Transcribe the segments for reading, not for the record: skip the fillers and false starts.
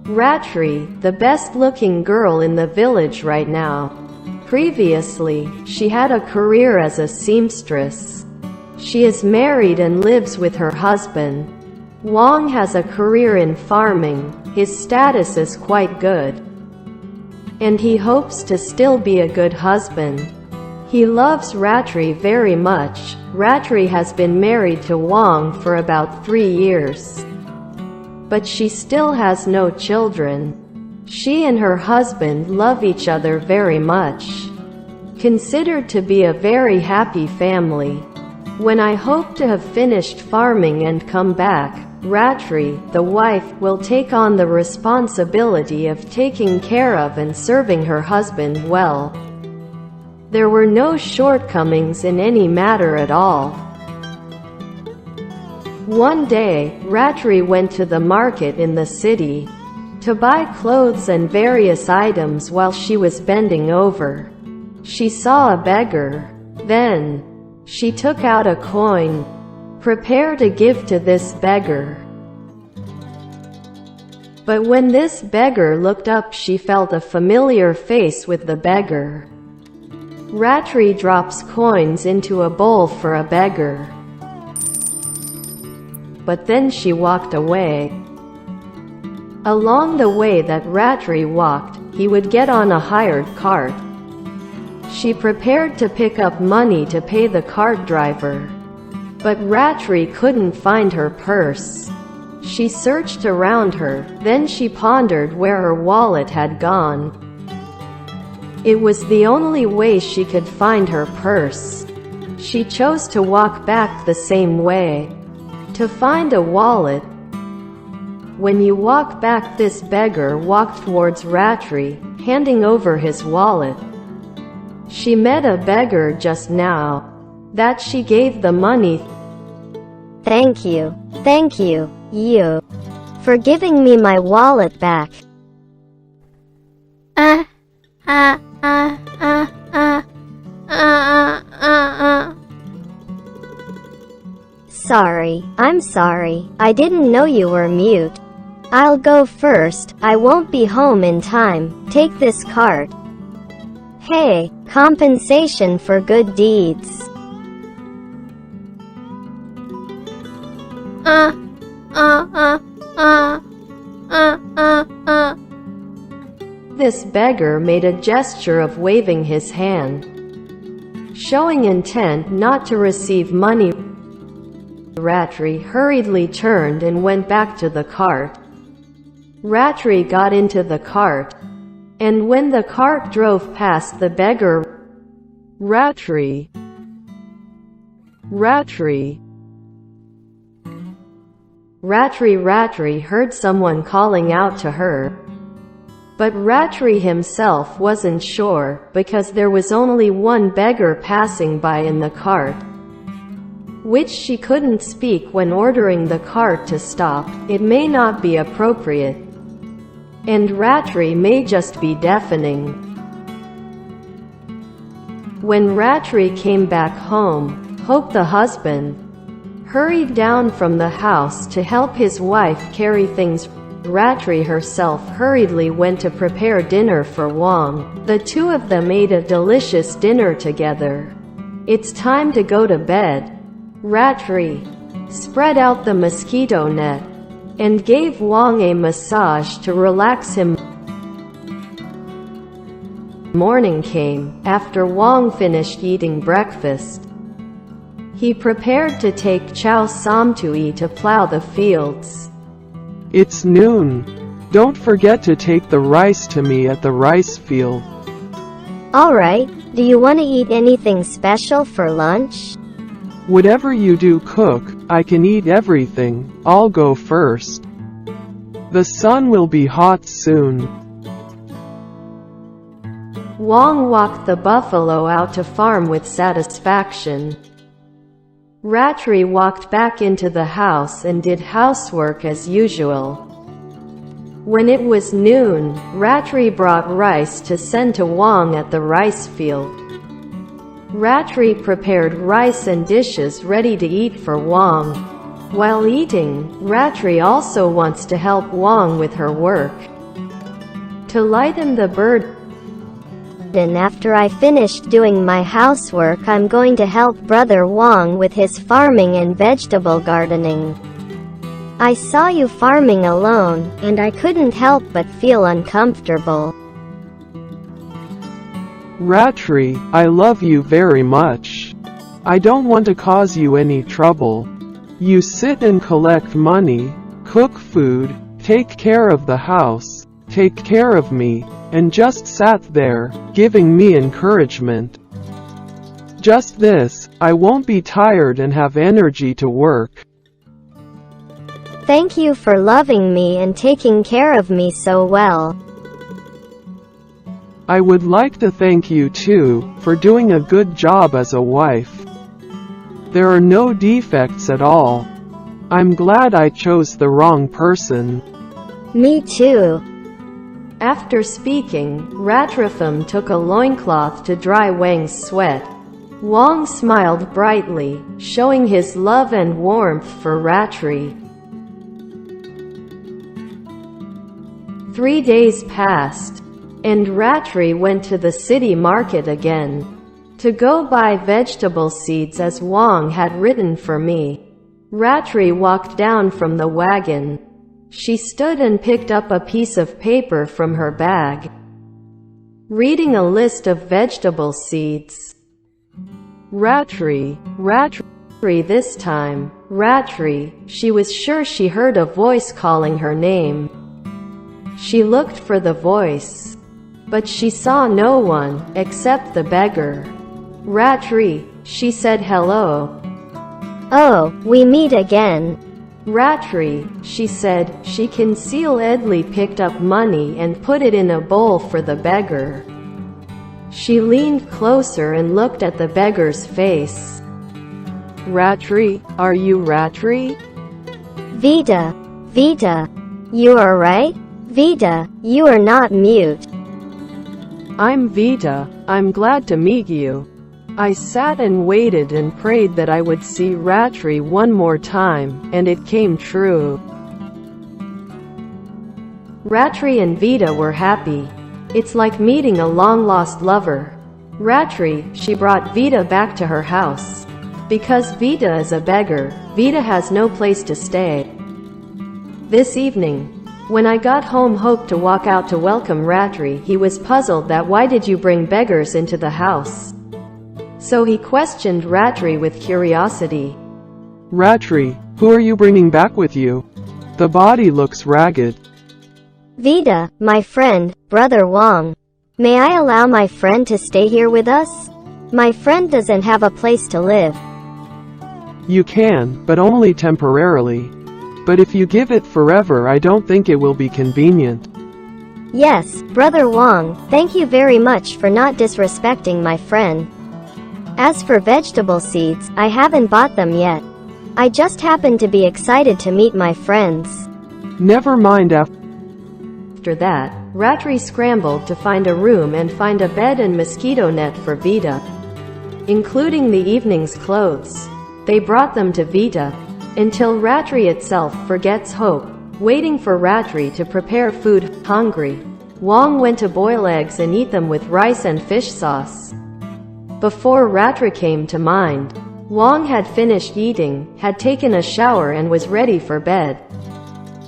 Ratri, the best-looking girl in the village right now. Previously, she had a career as a seamstress. She is married and lives with her husband. Wang has a career in farming. His status is quite good, and he hopes to still be a good husband. He loves Ratri very much. Ratri has been married to Wang for about 3 years, but she still has no children. She and her husband love each other very much, considered to be a very happy family. When I hope to have finished farming and come back, Ratri, the wife, will take on the responsibility of taking care of and serving her husband well. There were no shortcomings in any matter at all. One day, Ratri went to the market in the city to buy clothes and various items. While she was bending over, she saw a beggar. Then, she took out a coin, prepared to give to this beggar. But when this beggar looked up, she felt a familiar face with the beggar. Ratri drops coins into a bowl for a beggar, but then she walked away. Along the way that Ratri walked, he would get on a hired cart. She prepared to pick up money to pay the cart driver, but Ratri couldn't find her purse. She searched around her, then she pondered where her wallet had gone. It was the only way she could find her purse. She chose to walk back the same way to find a wallet. When you walk back, this beggar walked towards Ratri, handing over his wallet. She met a beggar just now, that she gave the money. Thank you, you, for giving me my wallet back. Sorry, I'm sorry, I didn't know you were mute. I'll go first, I won't be home in time. Take this cart. Hey, compensation for good deeds. This beggar made a gesture of waving his hand, showing intent not to receive money. Ratri hurriedly turned and went back to the cart. Ratri got into the cart, and when the cart drove past the beggar, Ratri heard someone calling out to her. But Ratri himself wasn't sure, because there was only one beggar passing by in the cart, which she couldn't speak when ordering the cart to stop. It may not be appropriate, and Ratri may just be deafening. When Ratri came back home, Hope, the husband, hurried down from the house to help his wife carry things. Ratri herself hurriedly went to prepare dinner for Wang. The two of them ate a delicious dinner together. It's time to go to bed. Ratri spread out the mosquito net and gave Wang a massage to relax him. Morning came. After Wang finished eating breakfast, he prepared to take Chow Samtui to plow the fields. It's noon. Don't forget to take the rice to me at the rice field. Alright, do you want to eat anything special for lunch? Whatever you do cook, I can eat everything. I'll go first. The sun will be hot soon. Wang walked the buffalo out to farm with satisfaction. Ratri walked back into the house and did housework as usual. When it was noon, Ratri brought rice to send to Wang at the rice field. Ratri prepared rice and dishes ready to eat for Wang. While eating, Ratri also wants to help Wang with her work. to lighten the burden. And after I finished doing my housework, I'm going to help Brother Wong with his farming and vegetable gardening. I saw you farming alone, and I couldn't help but feel uncomfortable. Ratri, I love you very much. I don't want to cause you any trouble. You sit and collect money, cook food, take care of the house, take care of me, and just sat there, giving me encouragement. Just this, I won't be tired and have energy to work. Thank you for loving me and taking care of me so well. I would like to thank you too, for doing a good job as a wife. There are no defects at all. I'm glad I chose the wrong person. Me too. After speaking, Ratritham took a loincloth to dry Wang's sweat. Wang smiled brightly, showing his love and warmth for Ratri. 3 days passed, and Ratri went to the city market again to go buy vegetable seeds as Wang had written for me. Ratri walked down from the wagon. She stood and picked up a piece of paper from her bag, reading a list of vegetable seeds. Ratri this time. Ratri, she was sure she heard a voice calling her name. She looked for the voice, but she saw no one, except the beggar. Ratri, she said hello. Oh, we meet again. Ratri, she said. She concealedly picked up money and put it in a bowl for the beggar. She leaned closer and looked at the beggar's face. Ratri, are you Ratri? Vita, you are right? Vita, you are not mute. I'm Vita. I'm glad to meet you. I sat and waited and prayed that I would see Ratri one more time, and it came true. Ratri and Vita were happy. It's like meeting a long-lost lover. Ratri, she brought Vita back to her house. Because Vita is a beggar, Vita has no place to stay. This evening, when I got home, hoped to walk out to welcome Ratri, he was puzzled that why did you bring beggars into the house? So he questioned Ratri with curiosity. Ratri, who are you bringing back with you? The body looks ragged. Vita, my friend, Brother Wong. May I allow my friend to stay here with us? My friend doesn't have a place to live. You can, but only temporarily. But if you give it forever, I don't think it will be convenient. Yes, Brother Wong, thank you very much for not disrespecting my friend. As for vegetable seeds, I haven't bought them yet. I just happened to be excited to meet my friends. Never mind. After that, Ratri scrambled to find a room and find a bed and mosquito net for Vita, including the evening's clothes. They brought them to Vita, until Ratri itself forgets hope, waiting for Ratri to prepare food. Hungry, Wang went to boil eggs and eat them with rice and fish sauce. Before Ratri came to mind, Wang had finished eating, had taken a shower and was ready for bed.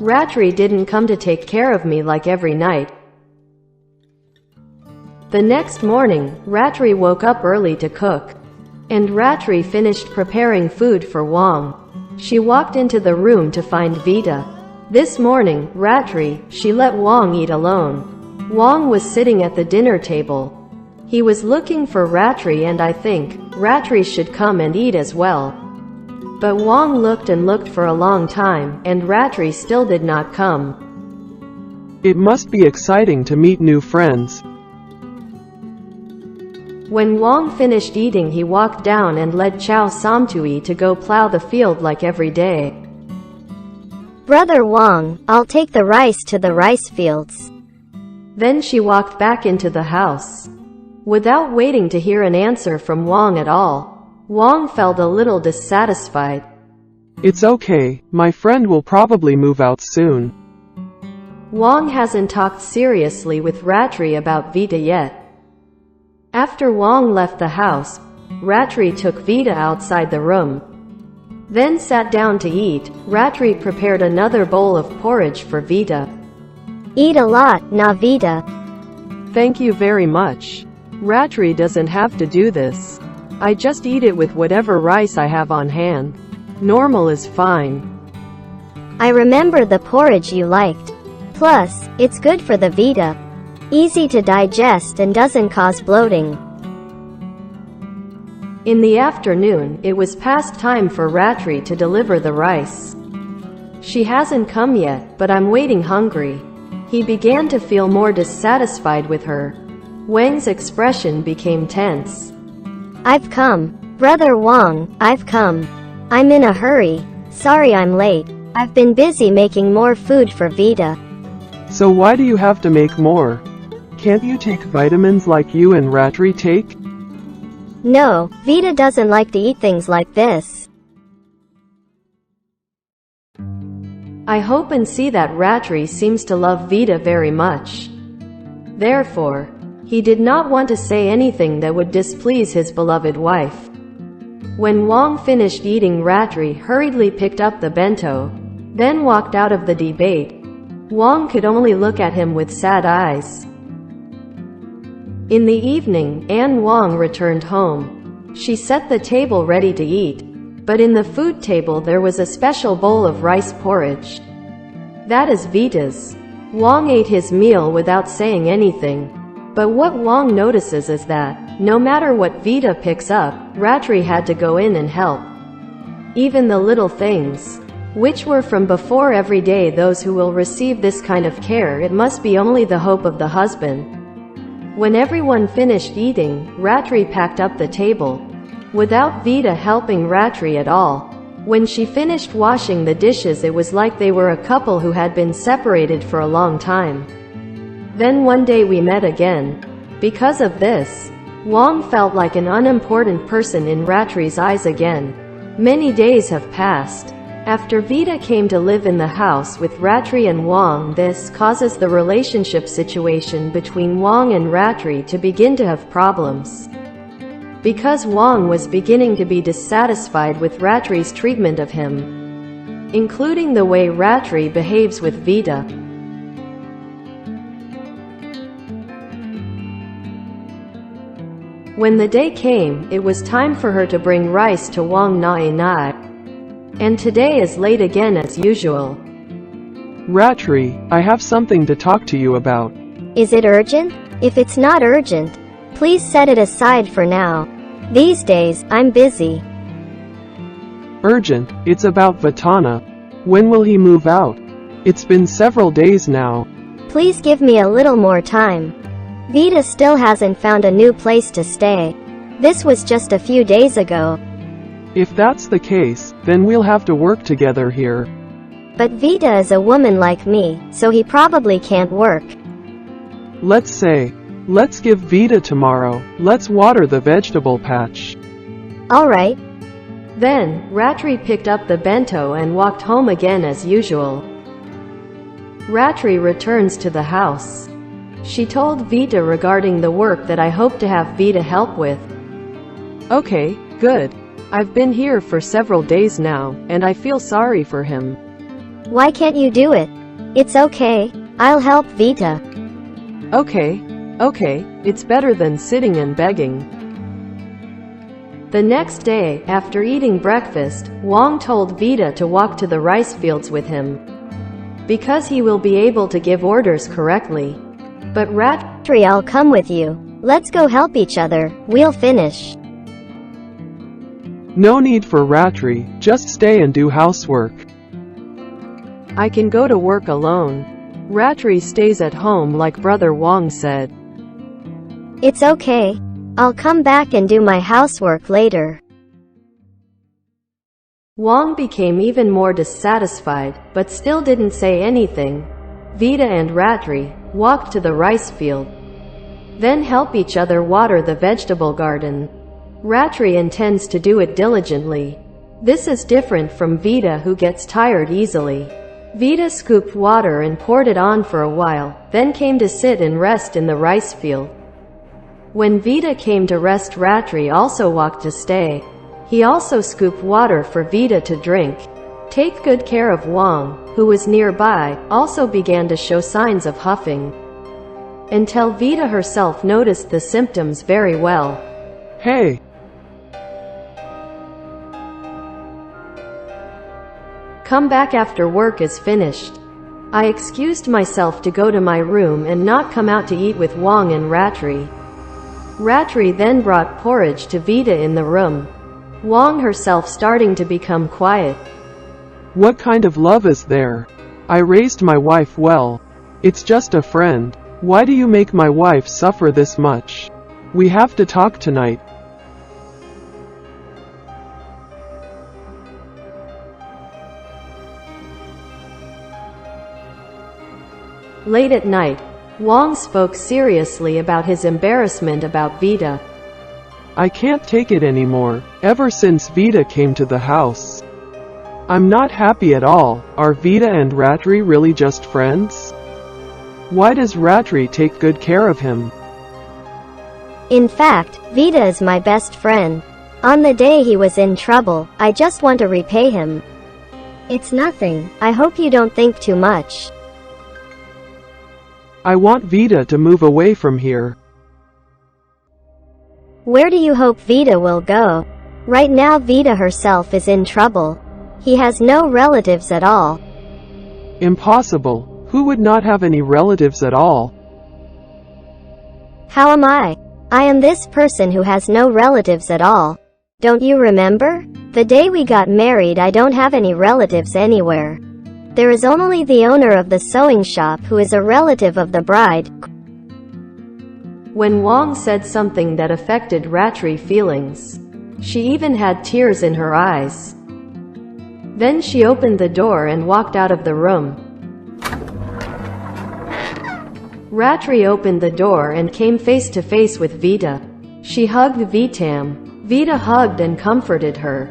Ratri didn't come to take care of me like every night. The next morning, Ratri woke up early to cook, and Ratri finished preparing food for Wang. She walked into the room to find Vita. This morning, Ratri, she let Wang eat alone. Wang was sitting at the dinner table. He was looking for Ratri, and I think Ratri should come and eat as well. But Wang looked and looked for a long time, and Ratri still did not come. It must be exciting to meet new friends. When Wang finished eating, he walked down and led Chow Samtui to go plow the field like every day. Brother Wang, I'll take the rice to the rice fields. Then she walked back into the house. Without waiting to hear an answer from Wang at all, Wang felt a little dissatisfied. It's okay, my friend will probably move out soon. Wang hasn't talked seriously with Ratri about Vita yet. After Wang left the house, Ratri took Vita outside the room, then sat down to eat. Ratri prepared another bowl of porridge for Vita. Eat a lot, na Vita. Thank you very much. Ratri doesn't have to do this. I just eat it with whatever rice I have on hand. Normal is fine. I remember the porridge you liked. Plus, it's good for the Vita. Easy to digest and doesn't cause bloating. In the afternoon, it was past time for Ratri to deliver the rice. She hasn't come yet, but I'm waiting hungry. He began to feel more dissatisfied with her. Wang's expression became tense. I've come. Brother Wang, I've come. I'm in a hurry. Sorry I'm late. I've been busy making more food for Vita. So why do you have to make more? Can't you take vitamins like you and Ratri take? No, Vita doesn't like to eat things like this. I hope and see that Ratri seems to love Vita very much. Therefore, he did not want to say anything that would displease his beloved wife. When Wang finished eating, Ratri hurriedly picked up the bento, then walked out of the debate. Wang could only look at him with sad eyes. In the evening, Wang returned home. She set the table ready to eat, but in the food table there was a special bowl of rice porridge. That is Vita's. Wang ate his meal without saying anything. But what Wang notices is that, no matter what Vita picks up, Ratri had to go in and help. Even the little things, which were from before every day, those who will receive this kind of care, it must be only the hope of the husband. When everyone finished eating, Ratri packed up the table, without Vita helping Ratri at all. When she finished washing the dishes, it was like they were a couple who had been separated for a long time. Then one day we met again. Because of this, Wang felt like an unimportant person in Ratri's eyes again. Many days have passed. After Vita came to live in the house with Ratri and Wang, this causes the relationship situation between Wang and Ratri to begin to have problems. Because Wang was beginning to be dissatisfied with Ratri's treatment of him, including the way Ratri behaves with Vita. When the day came, it was time for her to bring rice to Wang Nai. And today is late again as usual. Ratri, I have something to talk to you about. Is it urgent? If it's not urgent, please set it aside for now. These days, I'm busy. Urgent, it's about Vitana. When will he move out? It's been several days now. Please give me a little more time. Vita still hasn't found a new place to stay. This was just a few days ago. If that's the case, then we'll have to work together here. But Vita is a woman like me, so he probably can't work. Let's give Vita tomorrow. Let's water the vegetable patch. Alright. Then, Ratri picked up the bento and walked home again as usual. Ratri returns to the house. She told Vita regarding the work that I hope to have Vita help with. Okay, good. I've been here for several days now, and I feel sorry for him. Why can't you do it? It's okay. I'll help Vita. Okay, it's better than sitting and begging. The next day, after eating breakfast, Wang told Vita to walk to the rice fields with him, because he will be able to give orders correctly. But Ratri, I'll come with you. Let's go help each other. We'll finish. No need for Ratri, just stay and do housework. I can go to work alone. Ratri stays at home like Brother Wang said. It's okay. I'll come back and do my housework later. Wang became even more dissatisfied, but still didn't say anything. Vita and Ratri walked to the rice field, then help each other water the vegetable garden. Ratri intends to do it diligently. This is different from Vita, who gets tired easily. Vida scooped water and poured it on for a while, then came to sit and rest in the rice field. When Vida came to rest, Ratri also walked to stay. He also scooped water for Vida to drink. Take good care of Wang, who was nearby, also began to show signs of huffing, until Vida herself noticed the symptoms very well. Hey! Come back after work is finished. I excused myself to go to my room and not come out to eat with Wang and Ratri. Ratri then brought porridge to Vida in the room. Wang herself starting to become quiet. What kind of love is there? I raised my wife well. It's just a friend. Why do you make my wife suffer this much? We have to talk tonight. Late at night, Wang spoke seriously about his embarrassment about Vida. I can't take it anymore, ever since Vida came to the house. I'm not happy at all. Are Vida and Ratri really just friends? Why does Ratri take good care of him? In fact, Vida is my best friend. On the day he was in trouble, I just want to repay him. It's nothing. I hope you don't think too much. I want Vida to move away from here. Where do you hope Vida will go? Right now Vida herself is in trouble. He has no relatives at all. Impossible. Who would not have any relatives at all? How am I? I am this person who has no relatives at all. Don't you remember? The day we got married, I don't have any relatives anywhere. There is only the owner of the sewing shop who is a relative of the bride. When Wang said something that affected Ratri's feelings, she even had tears in her eyes. Then she opened the door and walked out of the room. Ratri opened the door and came face to face with Vida. She hugged Vitam. Vida hugged and comforted her.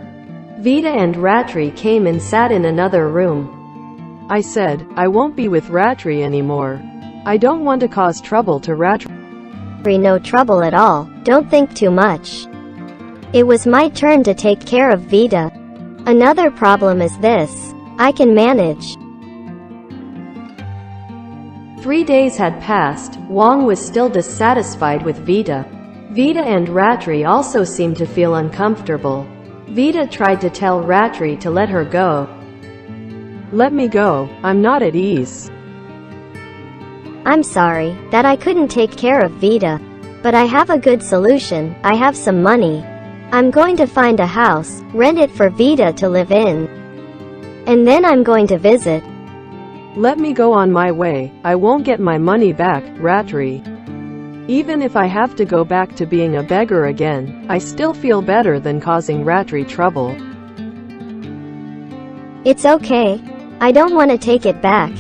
Vida and Ratri came and sat in another room. I said, I won't be with Ratri anymore. I don't want to cause trouble to Ratri. No trouble at all. Don't think too much. It was my turn to take care of Vida. Another problem is this. I can manage. 3 days had passed. Wang was still dissatisfied with Vida. Vida and Ratri also seemed to feel uncomfortable. Vida tried to tell Ratri to let her go. Let me go. I'm not at ease. I'm sorry that I couldn't take care of Vida. But I have a good solution. I have some money. I'm going to find a house, rent it for Vida to live in. And then I'm going to visit. Let me go on my way. I won't get my money back, Ratri. Even if I have to go back to being a beggar again, I still feel better than causing Ratri trouble. It's okay. I don't want to take it back.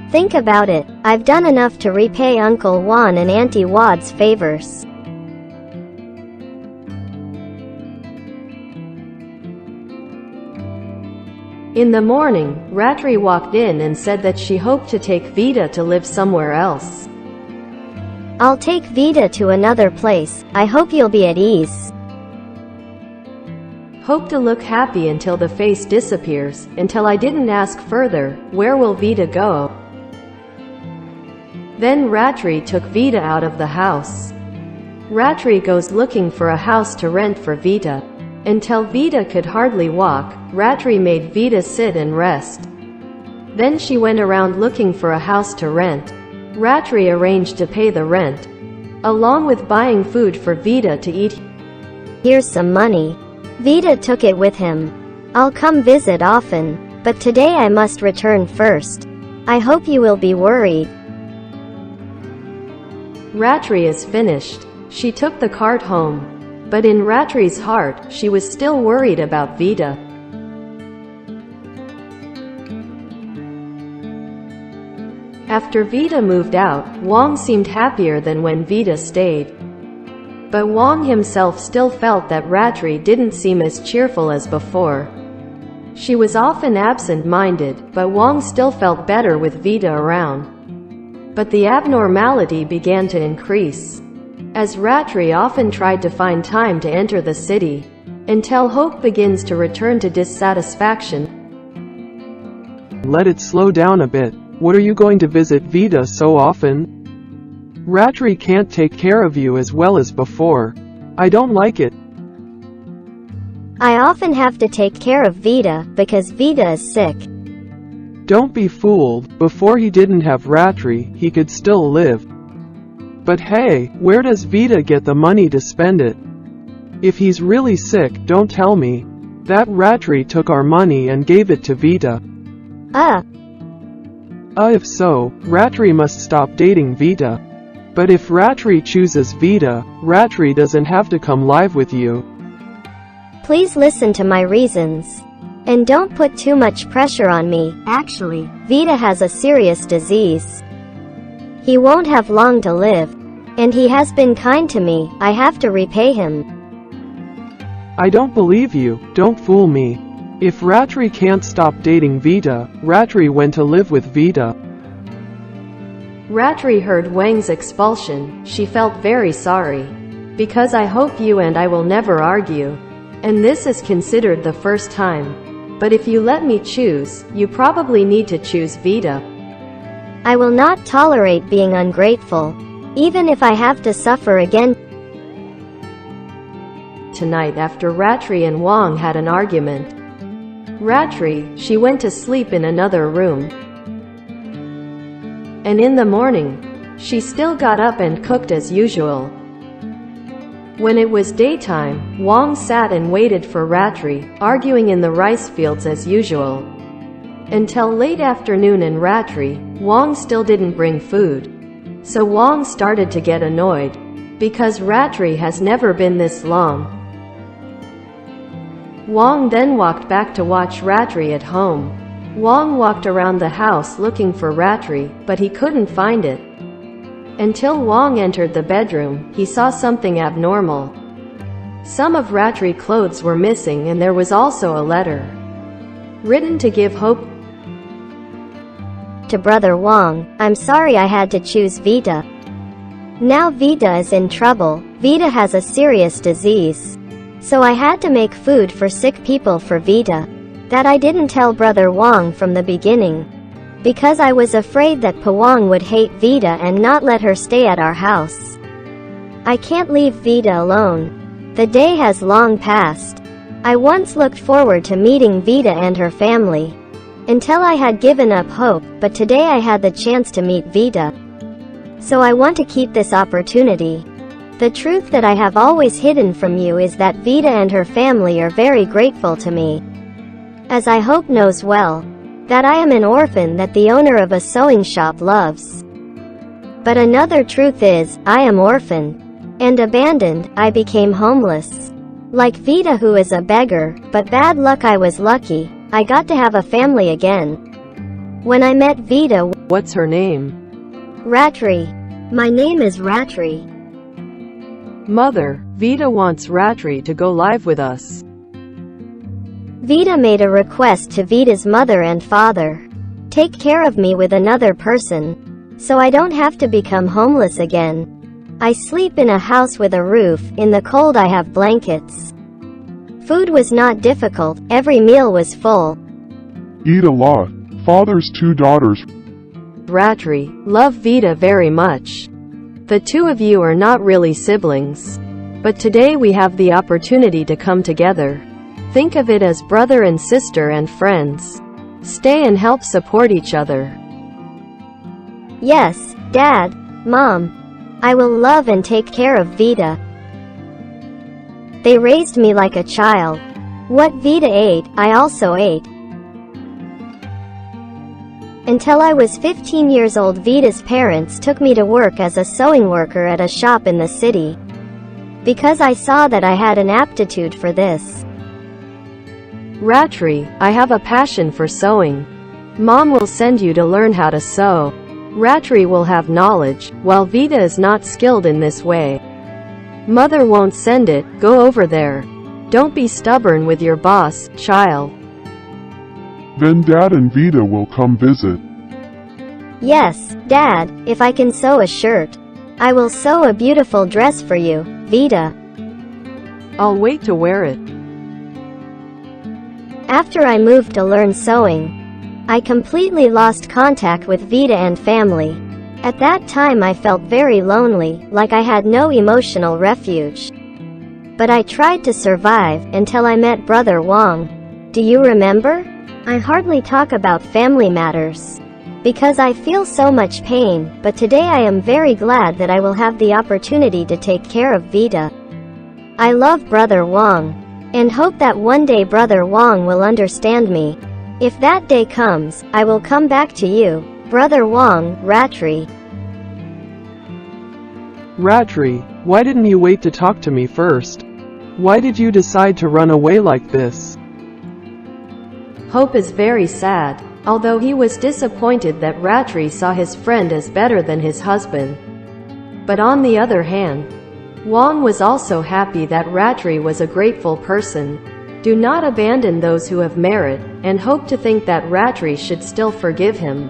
Think about it. I've done enough to repay Uncle Juan and Auntie Wad's favors. In the morning, Ratri walked in and said that she hoped to take Vida to live somewhere else. I'll take Vida to another place. I hope you'll be at ease. Hope to look happy until the face disappears, until I didn't ask further, where will Vida go? Then Ratri took Vida out of the house. Ratri goes looking for a house to rent for Vida. Until Vida could hardly walk, Ratri made Vida sit and rest. Then she went around looking for a house to rent. Ratri arranged to pay the rent, along with buying food for Vida to eat. Here's some money. Vida took it with him. I'll come visit often, but today I must return first. I hope you will be worried. Ratri is finished. She took the cart home. But in Ratri's heart, she was still worried about Vida. After Vida moved out, Wang seemed happier than when Vida stayed. But Wang himself still felt that Ratri didn't seem as cheerful as before. She was often absent-minded, but Wang still felt better with Vida around. But the abnormality began to increase, as Ratri often tried to find time to enter the city, until hope begins to return to dissatisfaction. Let it slow down a bit. What are you going to visit Vida so often? Ratri can't take care of you as well as before. I don't like it. I often have to take care of Vida because Vida is sick. Don't be fooled. Before he didn't have Ratri, he could still live. But hey, where does Vida get the money to spend it? If he's really sick, don't tell me that Ratri took our money and gave it to Vida. If so, Ratri must stop dating Vida. But if Ratri chooses Vida, Ratri doesn't have to come live with you. Please listen to my reasons. And don't put too much pressure on me. Actually, Vida has a serious disease. He won't have long to live. And he has been kind to me. I have to repay him. I don't believe you. Don't fool me. If Ratri can't stop dating Vida, Ratri went to live with Vida. Ratri heard Wang's expulsion. She felt very sorry. Because I hope you and I will never argue. And this is considered the first time. But if you let me choose, you probably need to choose Vida. I will not tolerate being ungrateful, even if I have to suffer again. Tonight after Ratri and Wang had an argument, she went to sleep in another room. And in the morning, she still got up and cooked as usual. When it was daytime, Wang sat and waited for Ratri, arguing in the rice fields as usual. Until late afternoon and Wang still didn't bring food. So Wang started to get annoyed, because Ratri has never been this long. Wang then walked back to watch Ratri at home. Wang walked around the house looking for Ratri, but he couldn't find it. Until Wang entered the bedroom, he saw something abnormal. Some of Ratri's clothes were missing and there was also a letter written to give hope. To Brother Wang, I'm sorry I had to choose Vida. Now Vida is in trouble. Vida has a serious disease. So I had to make food for sick people for Vida. That I didn't tell Brother Wang from the beginning. Because I was afraid that Pawang would hate Vida and not let her stay at our house. I can't leave Vida alone. The day has long passed. I once looked forward to meeting Vida and her family. Until I had given up hope, but today I had the chance to meet Vida. So I want to keep this opportunity. The truth that I have always hidden from you is that Vida and her family are very grateful to me. As I hope knows well, that I am an orphan that the owner of a sewing shop loves. But another truth is, I am orphaned and abandoned. I became homeless. Like Vida, who is a beggar, but bad luck, I was lucky. I got to have a family again. When I met Vida. What's her name? Ratri. My name is Ratri. Mother, Vida wants Ratri to go live with us. Vida made a request to Vida's mother and father. Take care of me with another person, so I don't have to become homeless again. I sleep in a house with a roof. In the cold I have blankets. Food was not difficult. Every meal was full. Eat a lot. Father's 2 daughters. Ratri, love Vida very much. The two of you are not really siblings. But today we have the opportunity to come together. Think of it as brother and sister and friends. Stay and help support each other. Yes, Dad, Mom. I will love and take care of Vida. They raised me like a child. What Vida ate, I also ate. Until I was 15 years old, Vida's parents took me to work as a sewing worker at a shop in the city. Because I saw that I had an aptitude for this. Ratri, I have a passion for sewing. Mom will send you to learn how to sew. Ratri will have knowledge, while Vida is not skilled in this way. Mother won't send it. Go over there. Don't be stubborn with your boss, child. Then Dad and Vida will come visit. Yes, Dad, if I can sew a shirt. I will sew a beautiful dress for you, Vida. I'll wait to wear it. After I moved to learn sewing, I completely lost contact with Vida and family. At that time I felt very lonely, like I had no emotional refuge. But I tried to survive until I met Brother Wong. Do you remember? I hardly talk about family matters because I feel so much pain, but today I am very glad that I will have the opportunity to take care of Vida. I love Brother Wong and hope that one day Brother Wong will understand me. If that day comes, I will come back to you, Brother Wong. Ratri. Ratri, why didn't you wait to talk to me first? Why did you decide to run away like this? Hope is very sad, although he was disappointed that Ratri saw his friend as better than his husband. But on the other hand, Wong was also happy that Ratri was a grateful person. Do not abandon those who have merit, and hope to think that Ratri should still forgive him.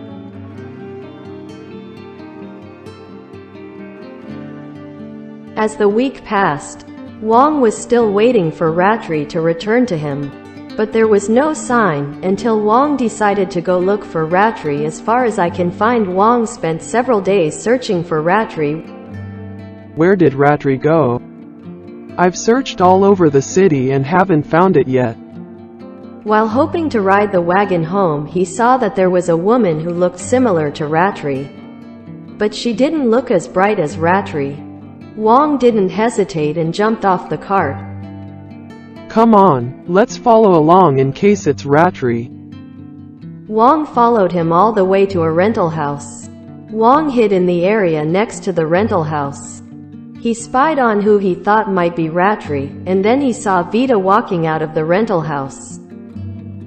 As the week passed, Wong was still waiting for Ratri to return to him. But there was no sign, until Wong decided to go look for Ratri. As far as I can find, Wong spent several days searching for Ratri. Where did Ratri go? I've searched all over the city and haven't found it yet. While hoping to ride the wagon home, he saw that there was a woman who looked similar to Ratri. But she didn't look as bright as Ratri. Wong didn't hesitate and jumped off the cart. Come on, let's follow along in case it's Ratri. Wong followed him all the way to a rental house. Wong hid in the area next to the rental house. He spied on who he thought might be Ratri, and then he saw Vida walking out of the rental house.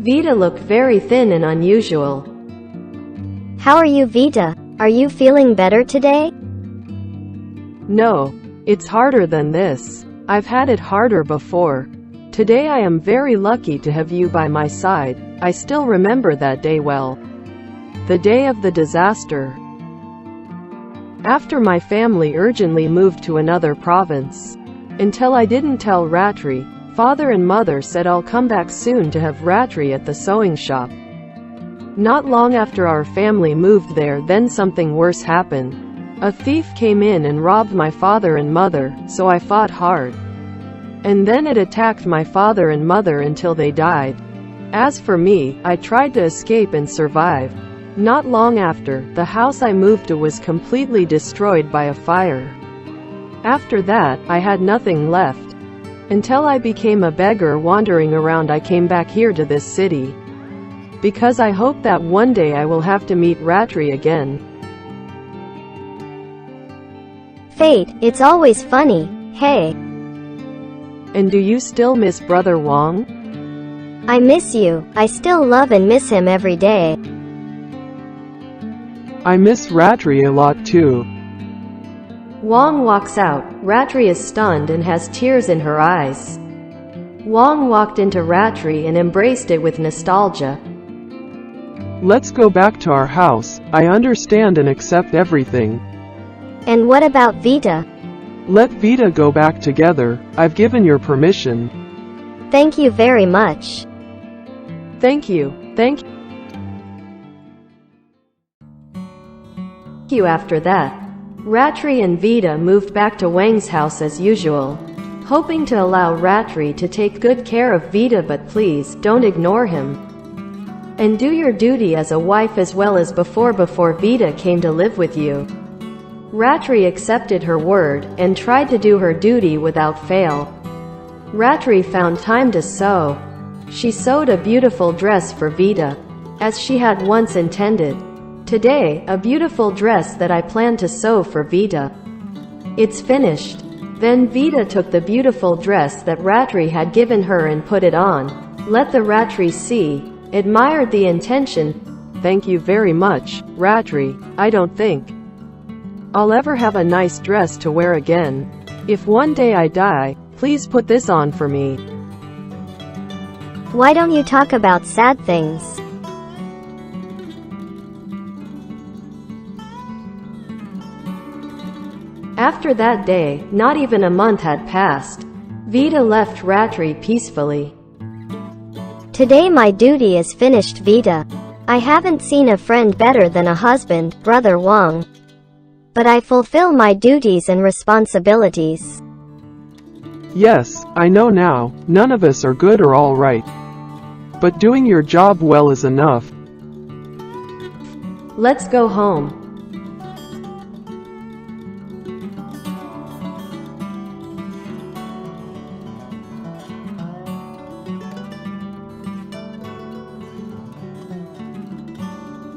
Vida looked very thin and unusual. How are you, Vida? Are you feeling better today? No, it's harder than this. I've had it harder before. Today I am very lucky to have you by my side. I still remember that day well. The day of the disaster. After my family urgently moved to another province. Until I didn't tell Ratri, father and mother said I'll come back soon to have Ratri at the sewing shop. Not long after our family moved there, then something worse happened. A thief came in and robbed my father and mother, so I fought hard. And then it attacked my father and mother until they died. As for me, I tried to escape and survive. Not long after, the house I moved to was completely destroyed by a fire. After that, I had nothing left. Until I became a beggar wandering around, I came back here to this city. Because I hope that one day I will have to meet Ratri again. Fate, it's always funny, hey. And do you still miss Brother Wong? I miss you. I still love and miss him every day. I miss Ratri a lot too. Wong walks out. Ratri is stunned and has tears in her eyes. Wong walked into Ratri and embraced it with nostalgia. Let's go back to our house. I understand and accept everything. And what about Vida? Let Vida go back together. I've given your permission. Thank you very much. Thank you. Thank you. After that, Ratri and Vida moved back to Wang's house as usual, hoping to allow Ratri to take good care of Vida, but please don't ignore him. And do your duty as a wife as well as before Vida came to live with you. Ratri accepted her word and tried to do her duty without fail. Ratri found time to sew. She sewed a beautiful dress for Vida, as she had once intended. Today, a beautiful dress that I planned to sew for Vida. It's finished. Then Vida took the beautiful dress that Ratri had given her and put it on. Let the Ratri see, admired the intention. Thank you very much, Ratri. I don't think I'll ever have a nice dress to wear again. If one day I die, please put this on for me. Why don't you talk about sad things? After that day, not even a month had passed. Vita left Ratri peacefully. Today my duty is finished, Vita. I haven't seen a friend better than a husband, Brother Wang. But I fulfill my duties and responsibilities. Yes, I know now, none of us are good or all right. But doing your job well is enough. Let's go home.